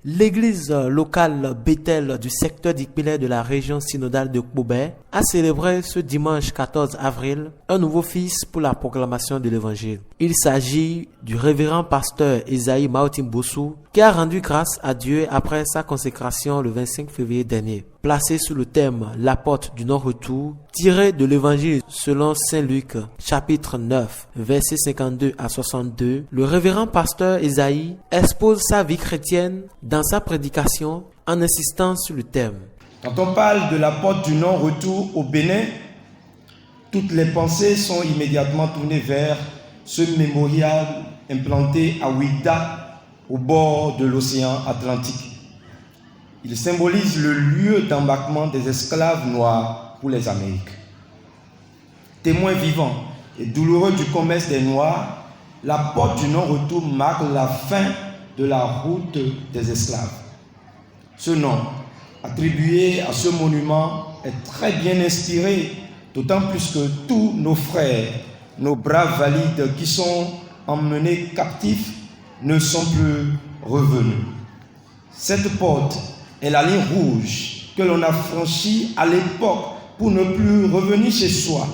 L'église locale Bethel du secteur d'Ikpele de la région synodale de Kpobè a célébré ce dimanche 14 avril un nouveau fils pour la proclamation de l'évangile. Il s'agit du révérend pasteur Esaïe Maotim Bossou qui a rendu grâce à Dieu après sa consécration le 25 février dernier. Placé sous le thème « La porte du non-retour », tiré de l'évangile selon Saint Luc, chapitre 9, versets 52 à 62, le révérend pasteur Esaïe expose sa vie chrétienne dans sa prédication en insistant sur le thème. Quand on parle de la porte du non-retour au Bénin, toutes les pensées sont immédiatement tournées vers ce mémorial implanté à Ouidah, au bord de l'océan Atlantique. Il symbolise le lieu d'embarquement des esclaves noirs pour les Amériques. Témoin vivant et douloureux du commerce des Noirs, la porte du non-retour marque la fin de la route des esclaves. Ce nom, attribué à ce monument, est très bien inspiré, d'autant plus que tous nos frères, nos braves valides qui sont emmenés captifs ne sont plus revenus. Cette porte est la ligne rouge que l'on a franchie à l'époque pour ne plus revenir chez soi.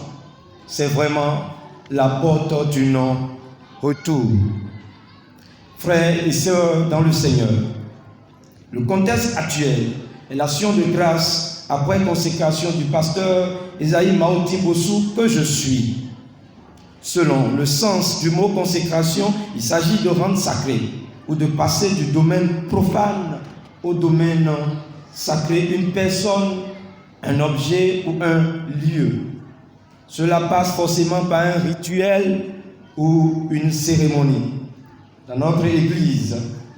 C'est vraiment la porte du non-retour. Frères et sœurs dans le Seigneur, le contexte actuel est l'action de grâce après consécration du pasteur Esaïe Maotim Bossou que je suis. Selon le sens du mot consécration, il s'agit de rendre sacré ou de passer du domaine profane au domaine sacré une personne, un objet ou un lieu. Cela passe forcément par un rituel ou une cérémonie. Dans notre église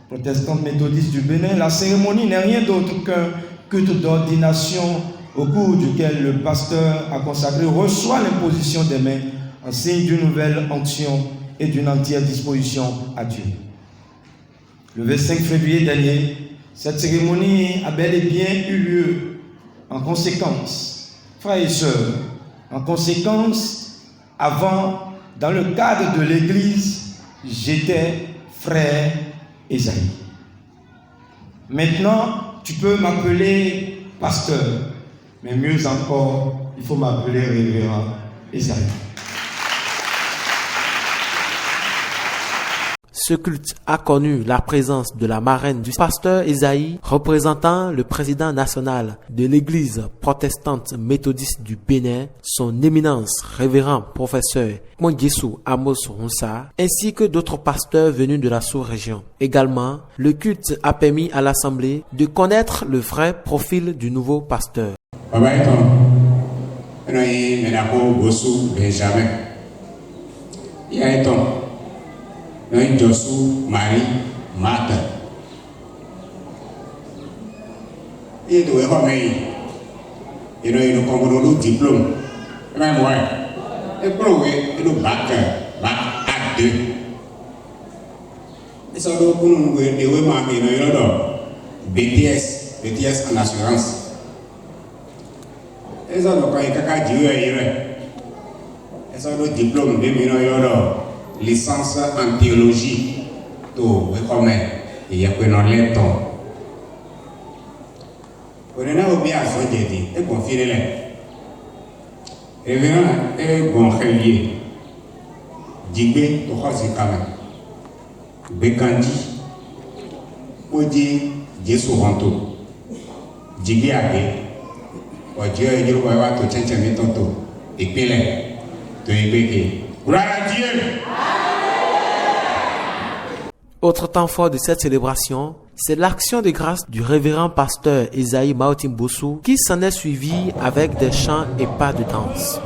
protestante méthodiste du Bénin, la cérémonie n'est rien d'autre qu'un culte d'ordination au cours duquel le pasteur a consacré reçoit l'imposition des mains en signe d'une nouvelle onction et d'une entière disposition à Dieu. Le 25 février dernier, cette cérémonie a bel et bien eu lieu. En conséquence, frères et sœurs, en conséquence, avant, dans le cadre de l'église, j'étais frère Esaïe. Maintenant, tu peux m'appeler pasteur, mais mieux encore, il faut m'appeler révérend Esaïe. Ce culte a connu la présence de la marraine du pasteur Esaïe, représentant le président national de l'église protestante méthodiste du Bénin, son éminence révérend professeur Mwangyesu Amos Ronsa, ainsi que d'autres pasteurs venus de la sous-région. Également, le culte a permis à l'assemblée de connaître le vrai profil du nouveau pasteur. Josu Marie Martha. Et de il nous diplôme. Même ouais. Et prouvé, et le bac A2. Et ça doit pour nous BTS en assurance. Et ça doit quand il y a et ça doit diplôme de licence en théologie to il y a que non lento on a bien à dire et confier les révérend et bon relier digbe to khosi kama bekandi odi Jesu ranto digbe age odio ejiro wa to chenche mi tonto ipile to ibeke gloire à Dieu. Autre temps fort de cette célébration, c'est l'action de grâce du révérend pasteur Esaïe Maotim Bossou qui s'en est suivi avec des chants et pas de danse.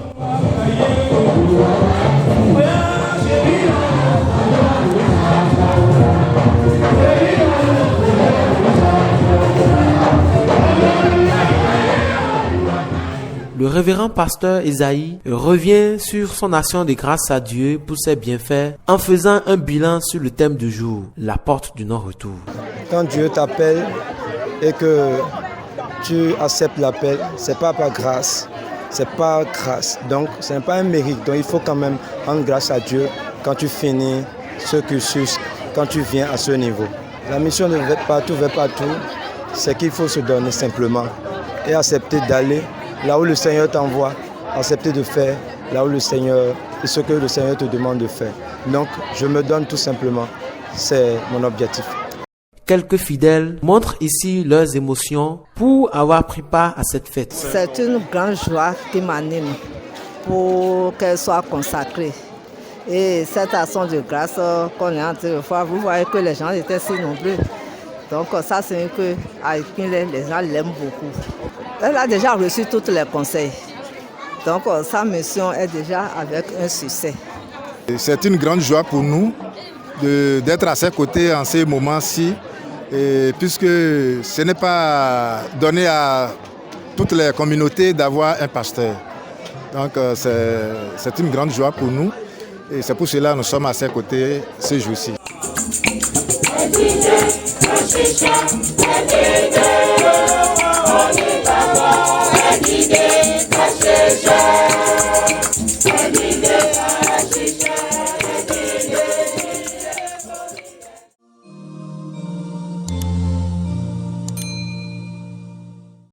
Le révérend pasteur Esaïe revient sur son action de grâce à Dieu pour ses bienfaits en faisant un bilan sur le thème du jour, la porte du non-retour. Quand Dieu t'appelle et que tu acceptes l'appel, c'est pas par grâce, c'est pas grâce. Donc, ce n'est pas un mérite. Donc, il faut quand même rendre grâce à Dieu quand tu finis ce cursus, quand tu viens à ce niveau. La mission de partout vers partout, c'est qu'il faut se donner simplement et accepter d'aller là où le Seigneur t'envoie, accepter de faire là où le Seigneur, ce que le Seigneur te demande de faire. Donc, je me donne tout simplement. C'est mon objectif. Quelques fidèles montrent ici leurs émotions pour avoir pris part à cette fête. C'est une grande joie qui m'anime pour qu'elle soit consacrée. Et cette action de grâce qu'on est en train de faire, vous voyez que les gens étaient si nombreux. Donc ça, c'est qu'à Ipinlé, les gens l'aiment beaucoup. Elle a déjà reçu tous les conseils. Donc sa mission est déjà avec un succès. C'est une grande joie pour nous d'être à ses côtés en ces moments-ci, puisque ce n'est pas donné à toutes les communautés d'avoir un pasteur. Donc c'est une grande joie pour nous et c'est pour cela que nous sommes à ses côtés ce jour-ci. Share.